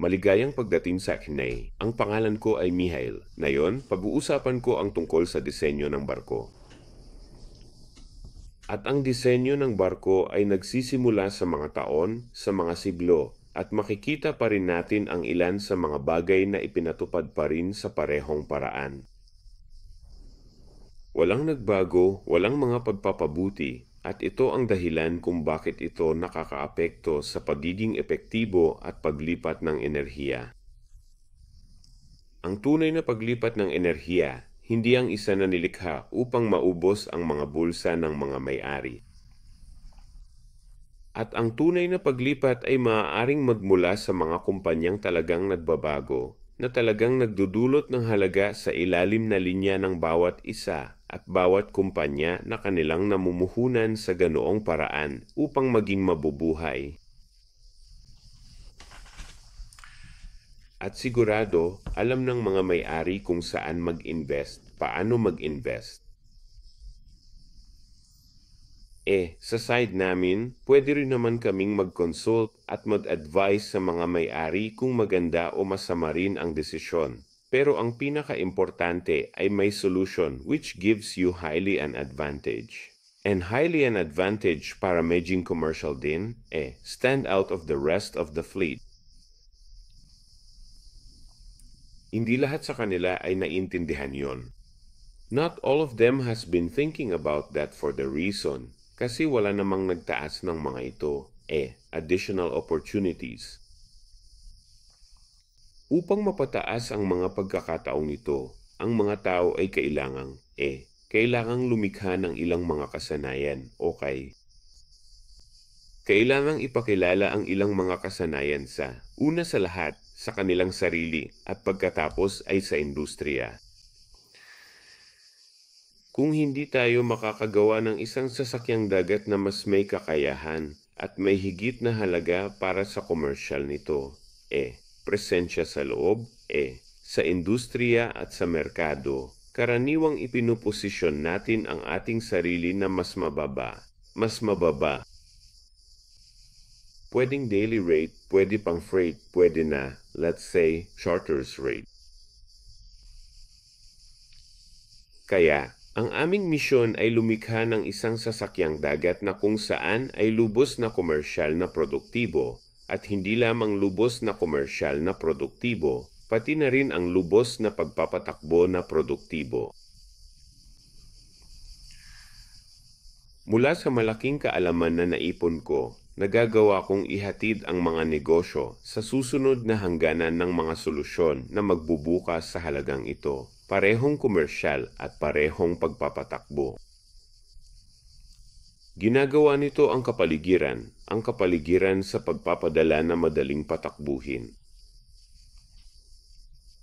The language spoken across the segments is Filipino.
Maligayang pagdating sa Kinay. Ang pangalan ko ay Mihail. Ngayon, pag-uusapan ko ang tungkol sa disenyo ng barko. At ang disenyo ng barko ay nagsisimula sa mga taon, sa mga siglo, at makikita pa rin natin ang ilan sa mga bagay na ipinatupad pa rin sa parehong paraan. Walang nagbago, walang mga pagpapabuti, at ito ang dahilan kung bakit ito nakakaapekto sa pagiging epektibo at paglipat ng enerhiya. Ang tunay na paglipat ng enerhiya, hindi ang isa na nilikha upang maubos ang mga bulsa ng mga may-ari. At ang tunay na paglipat ay maaaring magmula sa mga kumpanyang talagang nagbabago, na talagang nagdudulot ng halaga sa ilalim na linya ng bawat isa at bawat kumpanya na kanilang namumuhunan sa ganoong paraan upang maging mabubuhay. At sigurado, alam ng mga may-ari kung saan mag-invest, paano mag-invest. Sa side namin, pwede rin naman kaming mag-consult at mag-advise sa mga may-ari kung maganda o masama rin ang desisyon. Pero ang pinaka-importante ay may solution which gives you highly an advantage. And highly an advantage para maging commercial din, stand out of the rest of the fleet. Hindi lahat sa kanila ay naiintindihan yon. Not all of them has been thinking about that for the reason, kasi wala namang nagtaas ng mga ito, additional opportunities. Upang mapataas ang mga pagkakataong ito, ang mga tao ay kailangang lumikha ng ilang mga kasanayan, okay? Kailangang ipakilala ang ilang mga kasanayan sa, una sa lahat, sa kanilang sarili at pagkatapos ay sa industriya. Kung hindi tayo makakagawa ng isang sasakyang dagat na mas may kakayahan at may higit na halaga para sa komersyal nito, presensya sa loob, sa industriya at sa merkado, karaniwang ipinuposisyon natin ang ating sarili na mas mababa. Pwedeng daily rate, pwede pang freight, pwede na, let's say, charter's rate. Kaya, ang aming misyon ay lumikha ng isang sasakyang dagat na kung saan ay lubos na komersyal na produktibo at hindi lamang lubos na komersyal na produktibo, pati na rin ang lubos na pagpapatakbo na produktibo. Mula sa malaking kaalaman na naipon ko, nagagawa kong ihatid ang mga negosyo sa susunod na hangganan ng mga solusyon na magbubukas sa halagang ito, parehong komersyal at parehong pagpapatakbo. Ginagawa nito ang kapaligiran sa pagpapadala na madaling patakbuhin.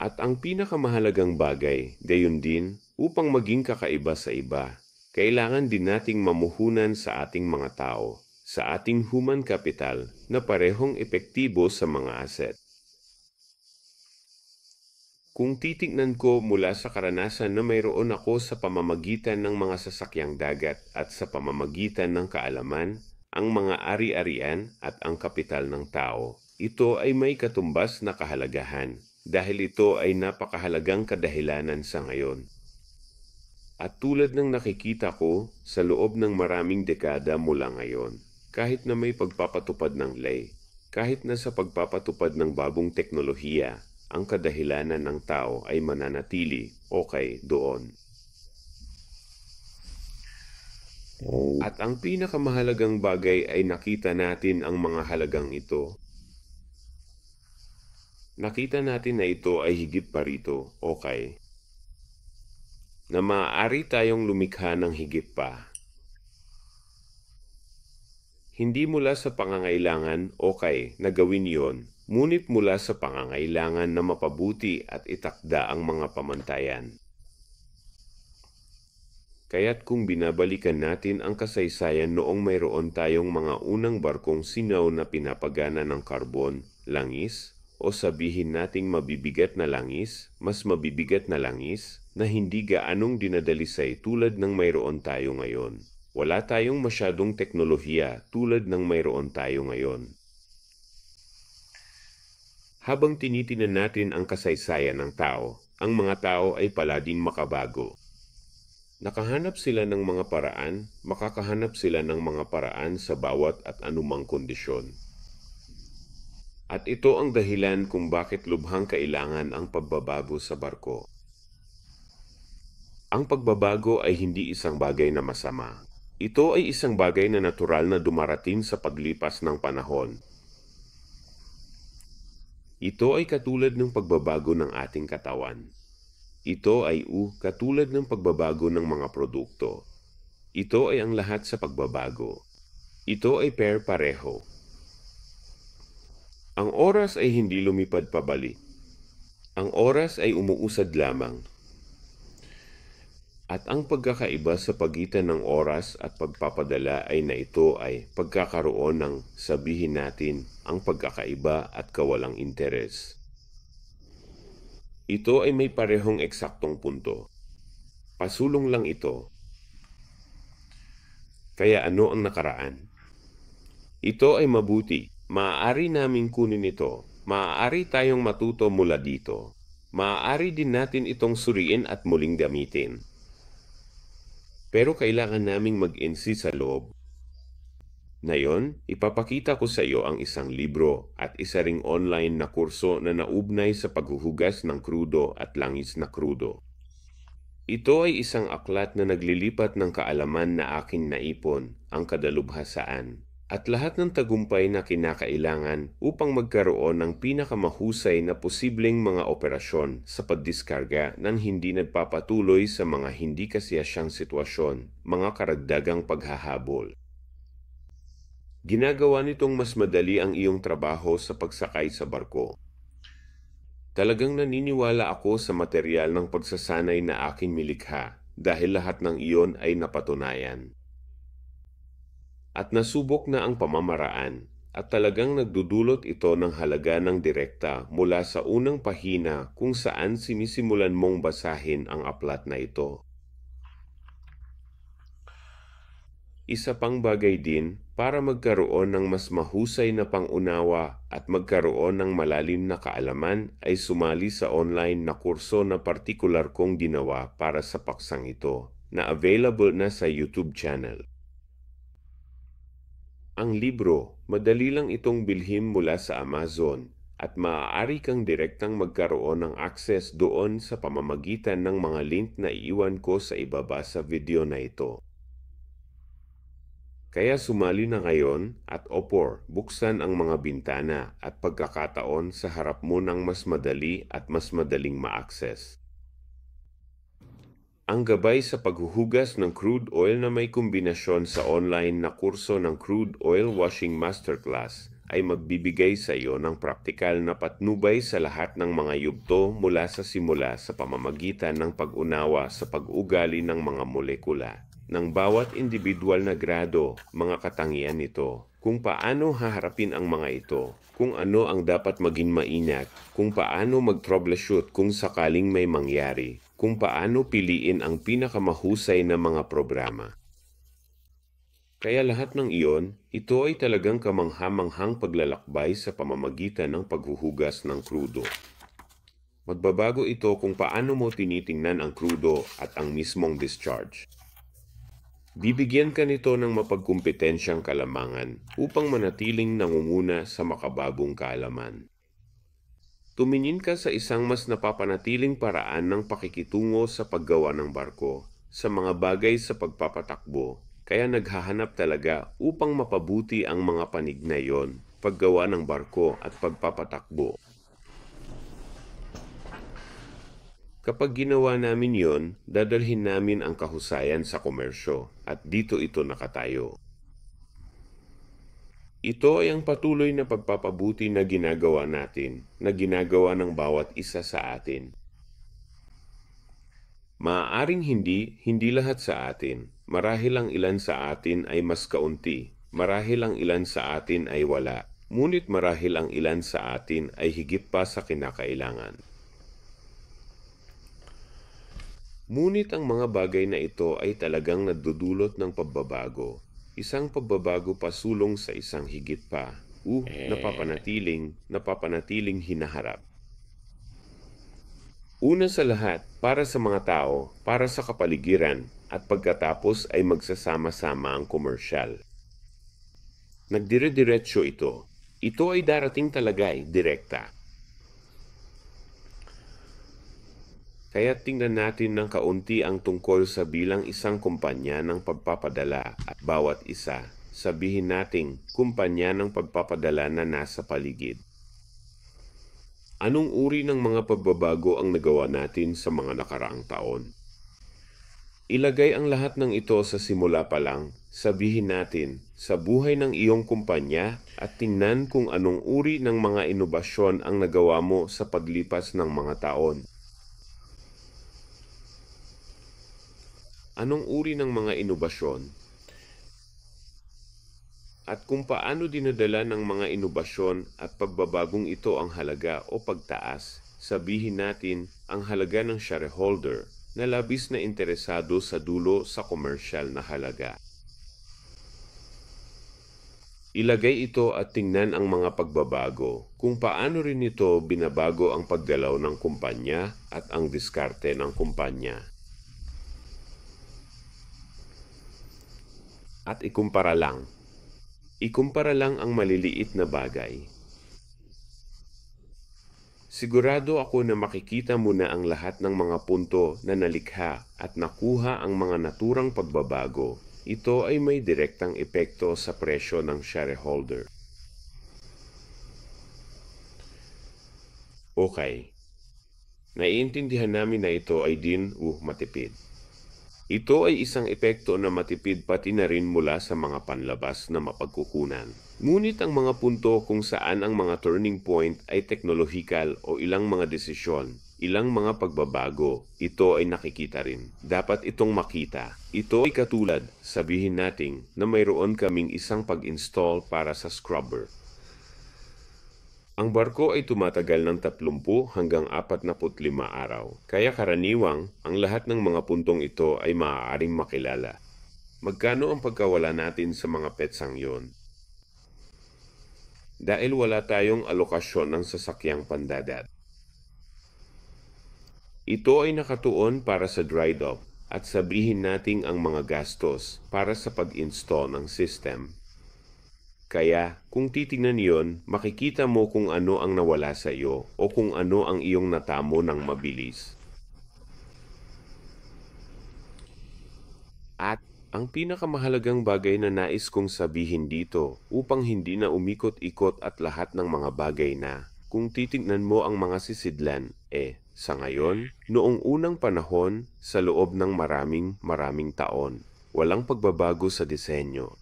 At ang pinakamahalagang bagay, gayon din, upang maging kakaiba sa iba, kailangan din nating mamuhunan sa ating mga tao, sa ating human capital na parehong epektibo sa mga asset. Kung titignan ko mula sa karanasan na mayroon ako sa pamamagitan ng mga sasakyang dagat at sa pamamagitan ng kaalaman, ang mga ari-arian at ang kapital ng tao, ito ay may katumbas na kahalagahan dahil ito ay napakahalagang kadahilanan sa ngayon. At tulad ng nakikita ko sa loob ng maraming dekada mula ngayon, kahit na may pagpapatupad ng ley, kahit na sa pagpapatupad ng bagong teknolohiya, ang kadahilanan ng tao ay mananatili doon. At ang pinakamahalagang bagay ay nakita natin ang mga halagang ito. Nakita natin na ito ay higit pa rito, na maaari tayong lumikha ng higit pa. Hindi mula sa pangangailangan, na gawin yon, ngunit mula sa pangangailangan na mapabuti at itakda ang mga pamantayan. Kaya't kung binabalikan natin ang kasaysayan noong mayroon tayong mga unang barkong sinaw na pinapagana ng karbon, langis, o sabihin nating mabibigat na langis, mas mabibigat na langis, na hindi gaanong dinadalisay tulad ng mayroon tayo ngayon. Wala tayong masyadong teknolohiya tulad ng mayroon tayo ngayon. Habang tinitinan natin ang kasaysayan ng tao, ang mga tao ay palaging makabago. Nakahanap sila ng mga paraan, makakahanap sila ng mga paraan sa bawat at anumang kondisyon. At ito ang dahilan kung bakit lubhang kailangan ang pagbabago sa barko. Ang pagbabago ay hindi isang bagay na masama. Ito ay isang bagay na natural na dumarating sa paglipas ng panahon. Ito ay katulad ng pagbabago ng ating katawan. Ito ay katulad ng pagbabago ng mga produkto. Ito ay ang lahat sa pagbabago. Ito ay pareho. Ang oras ay hindi lumipad pabalik. Ang oras ay umuusad lamang. At ang pagkakaiba sa pagitan ng oras at pagpapadala ay na ito ay pagkakaroon ng, sabihin natin, ang pagkakaiba at kawalang interes. Ito ay may parehong eksaktong punto. Pasulong lang ito. Kaya ano ang nakaraan? Ito ay mabuti. Maaari naming kunin ito. Maaari tayong matuto mula dito. Maaari din natin itong suriin at muling gamitin. Pero kailangan naming mag-insist sa loob. Ngayon, ipapakita ko sa iyo ang isang libro at isa ring online na kurso na naugnay sa paghuhugas ng krudo at langis na krudo. Ito ay isang aklat na naglilipat ng kaalaman na aking naipon, ang kadalubhasaan, at lahat ng tagumpay na kinakailangan upang magkaroon ng pinakamahusay na posibleng mga operasyon sa pagdiskarga ng hindi nagpapatuloy sa mga hindi kasiyasyang sitwasyon, mga karagdagang paghahabol. Ginagawa nitong mas madali ang iyong trabaho sa pagsakay sa barko. Talagang naniniwala ako sa material ng pagsasanay na aking milikha dahil lahat ng iyon ay napatunayan. At nasubok na ang pamamaraan at talagang nagdudulot ito ng halaga ng direkta mula sa unang pahina kung saan sinisimulan mong basahin ang aklat na ito. Isa pang bagay din para magkaroon ng mas mahusay na pangunawa at magkaroon ng malalim na kaalaman ay sumali sa online na kurso na partikular kong ginawa para sa paksang ito na available na sa YouTube channel. Ang libro, madali lang itong bilhin mula sa Amazon at maaari kang direktang magkaroon ng access doon sa pamamagitan ng mga link na iiwan ko sa ibaba sa video na ito. Kaya sumali na ngayon at buksan ang mga bintana at pagkakataon sa harap mo ng mas madali at mas madaling ma-access. Ang gabay sa paghuhugas ng crude oil na may kombinasyon sa online na kurso ng Crude Oil Washing Masterclass ay magbibigay sa iyo ng praktikal na patnubay sa lahat ng mga yugto mula sa simula sa pamamagitan ng pag-unawa sa pag-ugali ng mga molekula ng bawat individual na grado, mga katangian nito, kung paano haharapin ang mga ito, kung ano ang dapat maging maingat, kung paano mag-troubleshoot kung sakaling may mangyari, kung paano piliin ang pinakamahusay na mga programa. Kaya lahat ng iyon, ito ay talagang kamangha-manghang paglalakbay sa pamamagitan ng paghuhugas ng krudo. Magbabago ito kung paano mo tinitingnan ang krudo at ang mismong discharge. Bibigyan ka nito ng mapagkumpetensyang kalamangan upang manatiling nangunguna sa makabagong kaalaman. Tumingin ka sa isang mas napapanatiling paraan ng pakikitungo sa paggawa ng barko, sa mga bagay sa pagpapatakbo, kaya naghahanap talaga upang mapabuti ang mga panig na iyon, paggawa ng barko at pagpapatakbo. Kapag ginawa namin yon, dadalhin namin ang kahusayan sa komersyo at dito ito nakatayo. Ito ay ang patuloy na pagpapabuti na ginagawa natin, na ginagawa ng bawat isa sa atin. Maaaring hindi lahat sa atin. Marahil ang ilan sa atin ay mas kaunti. Marahil ang ilan sa atin ay wala. Ngunit marahil ang ilan sa atin ay higit pa sa kinakailangan. Ngunit ang mga bagay na ito ay talagang nagdudulot ng pagbabago. Isang pagbabago pasulong sa isang higit pa napapanatiling hinaharap. Una sa lahat, para sa mga tao, para sa kapaligiran, at pagkatapos ay magsasama-sama ang komersyal. Nagdire-diretsyo ito. Ito ay darating talaga direkta. Kaya tingnan natin ng kaunti ang tungkol sa bilang isang kumpanya ng pagpapadala at bawat isa, sabihin nating kumpanya ng pagpapadala na nasa paligid. Anong uri ng mga pagbabago ang nagawa natin sa mga nakaraang taon? Ilagay ang lahat ng ito sa simula pa lang, sabihin natin, sa buhay ng iyong kumpanya at tingnan kung anong uri ng mga inobasyon ang nagawa mo sa paglipas ng mga taon. Anong uri ng mga inobasyon? At kung paano dinadala ng mga inobasyon at pagbabagong ito ang halaga o pagtaas, sabihin natin ang halaga ng shareholder na labis na interesado sa dulo sa komersyal na halaga. Ilagay ito at tingnan ang mga pagbabago, kung paano rin ito binabago ang pagdalaw ng kumpanya at ang diskarte ng kumpanya. At ikumpara lang ang maliliit na bagay. Sigurado ako na makikita mo na ang lahat ng mga punto na nalikha at nakuha ang mga naturang pagbabago. Ito ay may direktang epekto sa presyo ng shareholder. Okay. Naiintindihan namin na ito ay matipid. Ito ay isang epekto na matipid pati na rin mula sa mga panlabas na mapagkukunan. Ngunit ang mga punto kung saan ang mga turning point ay teknolohikal o ilang mga desisyon, ilang mga pagbabago, ito ay nakikita rin. Dapat itong makita. Ito ay katulad, sabihin nating na mayroon kaming isang pag-install para sa scrubber. Ang barko ay tumatagal ng 30 hanggang 45 araw. Kaya karaniwang, ang lahat ng mga puntong ito ay maaaring makilala. Magkano ang pagkawala natin sa mga petsang yon? Dahil wala tayong alokasyon ng sasakyang pandadat. Ito ay nakatuon para sa dry dock at sabihin nating ang mga gastos para sa pag-install ng system. Kaya, kung titingnan yon, makikita mo kung ano ang nawala sa iyo o kung ano ang iyong natamo ng mabilis. At ang pinakamahalagang bagay na nais kong sabihin dito upang hindi na umikot-ikot at lahat ng mga bagay na, kung titingnan mo ang mga sisidlan, sa ngayon, noong unang panahon, sa loob ng maraming taon, walang pagbabago sa disenyo.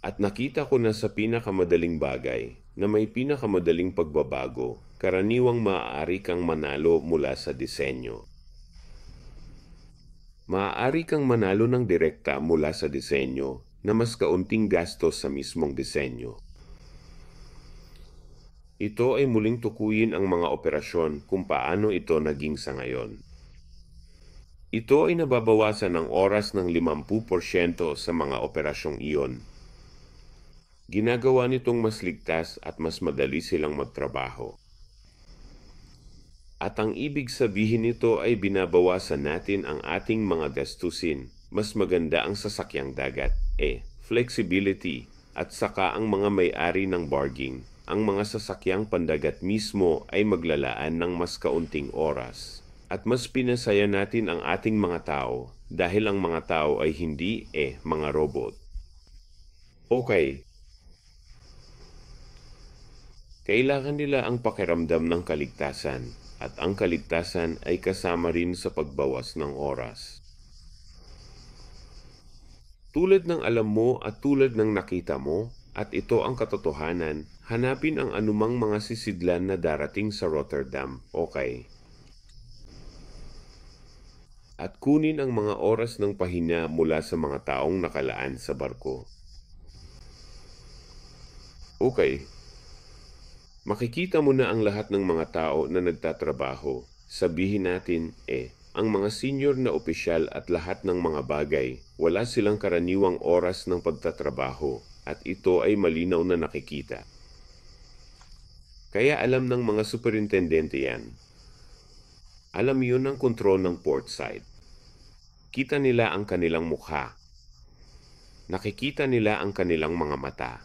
At nakita ko na sa pinakamadaling bagay na may pinakamadaling pagbabago, karaniwang maaari kang manalo mula sa disenyo. Maaari kang manalo ng direkta mula sa disenyo na mas kaunting gastos sa mismong disenyo. Ito ay muling tukuyin ang mga operasyon kung paano ito naging sa ngayon. Ito ay nababawasan ng oras ng 50% sa mga operasyong iyon. Ginagawa nitong mas ligtas at mas madali silang magtrabaho. At ang ibig sabihin nito ay binabawasan natin ang ating mga gastusin. Mas maganda ang sasakyang dagat, flexibility, at saka ang mga may-ari ng barging. Ang mga sasakyang pandagat mismo ay maglalaan ng mas kaunting oras. At mas pinasaya natin ang ating mga tao dahil ang mga tao ay hindi mga robot. Okay. Kailangan nila ang pakiramdam ng kaligtasan at ang kaligtasan ay kasama rin sa pagbawas ng oras. Tulad ng alam mo at tulad ng nakita mo, at ito ang katotohanan, hanapin ang anumang mga sisidlan na darating sa Rotterdam, okay? At kunin ang mga oras ng pahinga mula sa mga taong nakalaan sa barko. Okay. Makikita mo na ang lahat ng mga tao na nagtatrabaho. Sabihin natin, Ang mga senior na opisyal at lahat ng mga bagay, wala silang karaniwang oras ng pagtatrabaho at ito ay malinaw na nakikita. Kaya alam ng mga superintendente yan. Alam yun ng kontrol ng port side. Kita nila ang kanilang mukha. Nakikita nila ang kanilang mga mata.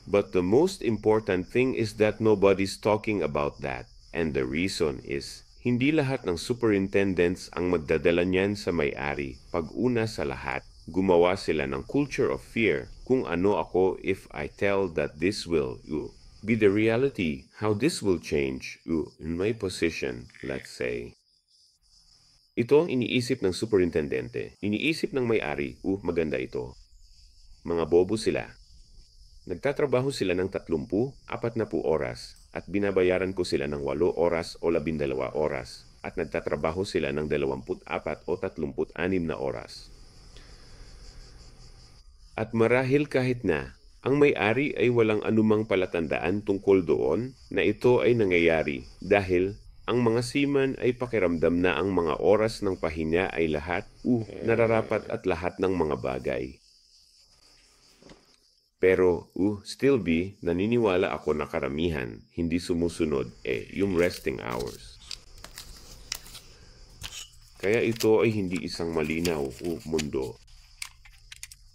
But the most important thing is that nobody's talking about that. And the reason is, hindi lahat ng superintendents ang magdadala niyan sa may-ari. Pag-una sa lahat, gumawa sila ng culture of fear. Kung ano ako if I tell that this will be the reality, how this will change in my position, let's say. Ito ang iniisip ng superintendente. Iniisip ng may-ari, maganda ito. Mga bobo sila. Nagtatrabaho sila ng 30, 40 oras at binabayaran ko sila ng 8 oras o 12 oras at nagtatrabaho sila ng 24 o 36 na oras. At marahil kahit na ang may-ari ay walang anumang palatandaan tungkol doon na ito ay nangyayari dahil ang mga seaman ay pakiramdam na ang mga oras ng pahinga ay lahat nararapat at lahat ng mga bagay. Pero, still be, naniniwala ako na karamihan, hindi sumusunod, yung resting hours. Kaya ito ay hindi isang malinaw mundo.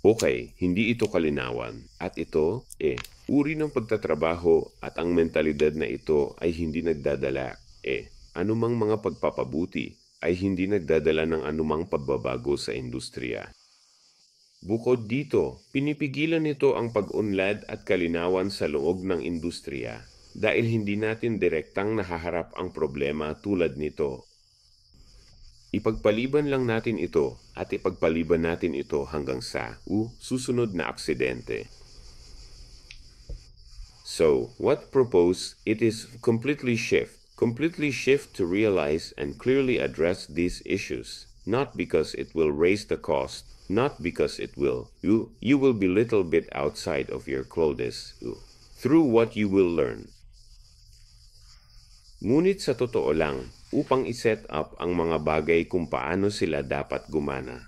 Okay, hindi ito kalinawan. At ito, uri ng pagtatrabaho at ang mentalidad na ito ay hindi nagdadala, anumang mga pagpapabuti ay hindi nagdadala ng anumang pagbabago sa industriya. Bukod dito, pinipigilan nito ang pag-unlad at kalinawan sa loob ng industriya dahil hindi natin direktang nahaharap ang problema tulad nito. Ipagpaliban lang natin ito at ipagpaliban natin ito hanggang sa susunod na aksidente. So, what propose it is completely shift to realize and clearly address these issues, not because it will raise the cost, not because it will. You will be little bit outside of your clothes through what you will learn. Ngunit sa totoo lang, upang i-set up ang mga bagay kung paano sila dapat gumana.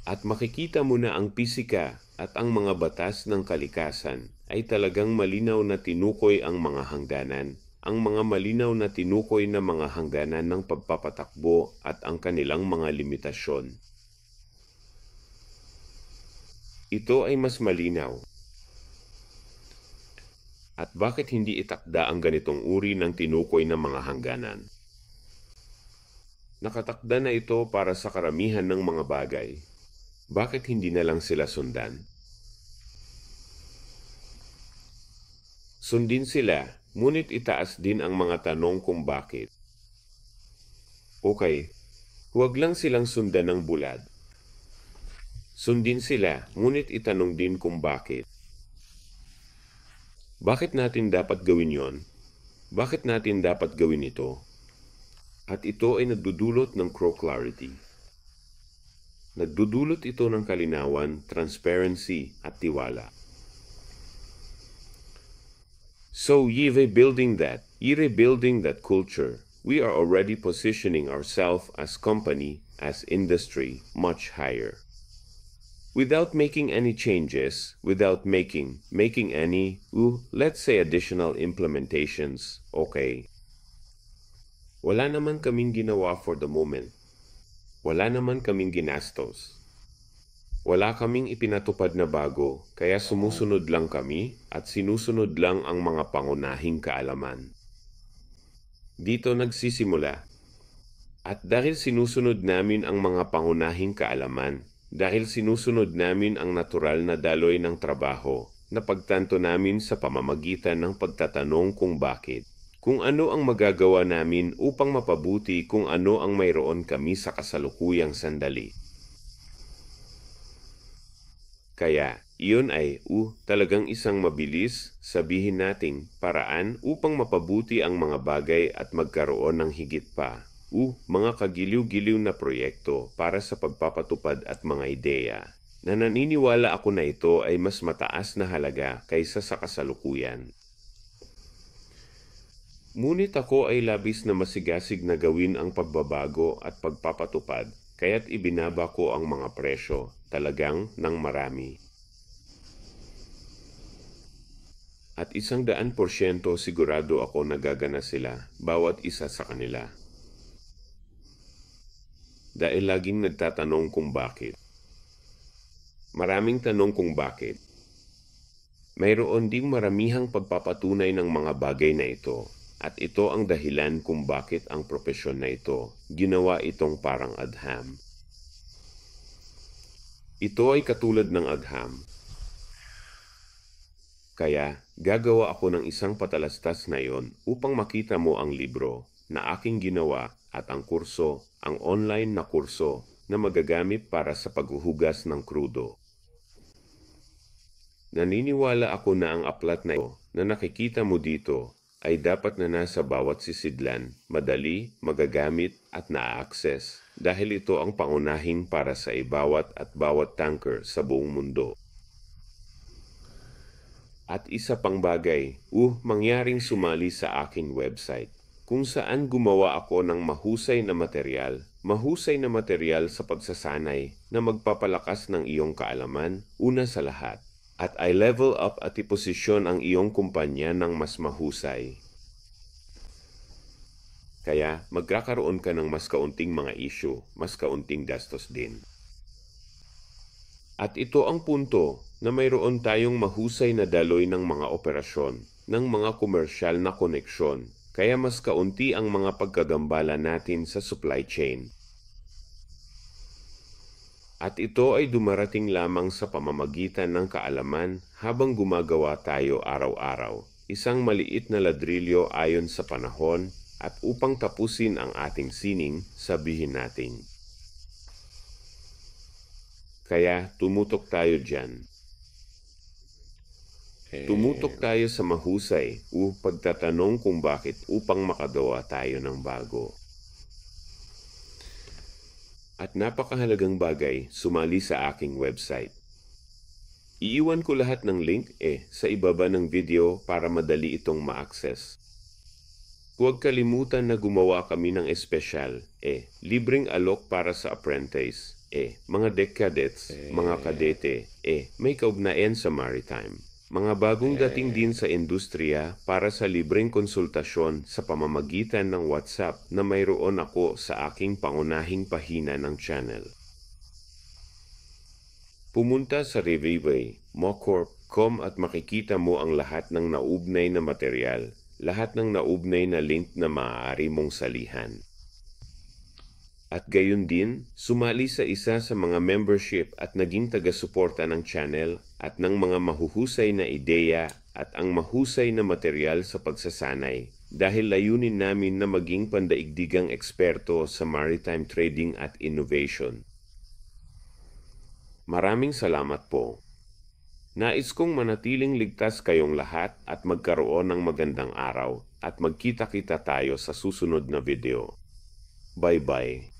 At makikita mo na ang pisika at ang mga batas ng kalikasan ay talagang malinaw na tinukoy ang mga hangganan, ang mga malinaw na tinukoy na mga hangganan ng pagpapatakbo at ang kanilang mga limitasyon. Ito ay mas malinaw. At bakit hindi itakda ang ganitong uri ng tinukoy na mga hangganan? Nakatakda na ito para sa karamihan ng mga bagay. Bakit hindi na lang sila sundan? Sundin sila, ngunit itaas din ang mga tanong kung bakit. Okay, huwag lang silang sundan ng bulad. Sundin sila, ngunit itanong din kung bakit. Bakit natin dapat gawin yon? Bakit natin dapat gawin ito? At ito ay nagdudulot ng clarity. Nagdudulot ito ng kalinawan, transparency at tiwala. So, rebuilding that culture, we are already positioning ourselves as company, as industry, much higher. Without making any changes, without making any, let's say additional implementations, okay. Wala naman kaming ginawa for the moment. Wala naman kaming ginastos. Wala kaming ipinatupad na bago, kaya sumusunod lang kami at sinusunod lang ang mga pangunahing kaalaman. Dito nagsisimula. At dahil sinusunod namin ang mga pangunahing kaalaman, dahil sinusunod namin ang natural na daloy ng trabaho, napagtanto namin sa pamamagitan ng pagtatanong kung bakit, kung ano ang magagawa namin upang mapabuti kung ano ang mayroon kami sa kasalukuyang sandali. Kaya, iyon ay talagang isang mabilis, sabihin nating, paraan upang mapabuti ang mga bagay at magkaroon ng higit pa. Mga kagiliw-giliw na proyekto para sa pagpapatupad at mga ideya, na naniniwala ako na ito ay mas mataas na halaga kaysa sa kasalukuyan. Ngunit ako ay labis na masigasig na gawin ang pagbabago at pagpapatupad, kaya't ibinaba ko ang mga presyo, talagang ng marami. At 100% sigurado ako nagagana sila, bawat isa sa kanila. Dahil laging nagtatanong kung bakit. Maraming tanong kung bakit. Mayroon ding maramihang pagpapatunay ng mga bagay na ito, at ito ang dahilan kung bakit ang propesyon na ito ginawa itong parang agham. Ito ay katulad ng agham. Kaya, gagawa ako ng isang patalastas na iyon upang makita mo ang libro na aking ginawa at ang kurso, ang online na kurso na magagamit para sa paghuhugas ng krudo. Naniniwala ako na ang aklat na ito na nakikita mo dito ay dapat na nasa bawat sisidlan, madali, magagamit at na-access dahil ito ang pangunahin para sa bawat at bawat tanker sa buong mundo. At isa pang bagay, mangyaring sumali sa aking website kung saan gumawa ako ng mahusay na material sa pagsasanay na magpapalakas ng iyong kaalaman una sa lahat. At ay level up at iposisyon ang iyong kumpanya ng mas mahusay. Kaya magkakaroon ka ng mas kaunting mga issue, mas kaunting gastos din. At ito ang punto na mayroon tayong mahusay na daloy ng mga operasyon, ng mga komersyal na koneksyon, kaya mas kaunti ang mga pagkagambala natin sa supply chain. At ito ay dumarating lamang sa pamamagitan ng kaalaman habang gumagawa tayo araw-araw, isang maliit na ladrilyo ayon sa panahon at upang tapusin ang ating sining, sabihin natin. Kaya tumutok tayo dyan. Tumutok tayo sa mahusay pagtatanong kung bakit upang makagawa tayo ng bago. At napakahalagang bagay, sumali sa aking website. Iiwan ko lahat ng link sa ibaba ng video para madali itong ma-access. Huwag kalimutan na gumawa kami ng espesyal, libreng alok para sa apprentice, mga deck cadets, mga kadete, may kaugnayan sa maritime. Mga bagong dating din sa industriya para sa libreng konsultasyon sa pamamagitan ng WhatsApp na mayroon ako sa aking pangunahing pahina ng channel. Pumunta sa revieway.mocorp.com at makikita mo ang lahat ng naugnay na material, lahat ng naugnay na link na maaari mong salihan. At gayon din, sumali sa isa sa mga membership at naging taga-suporta ng channel at ng mga mahuhusay na ideya at ang mahusay na material sa pagsasanay dahil layunin namin na maging pandaigdigang eksperto sa maritime trading at innovation. Maraming salamat po. Nais kong manatiling ligtas kayong lahat at magkaroon ng magandang araw at magkita-kita tayo sa susunod na video. Bye-bye.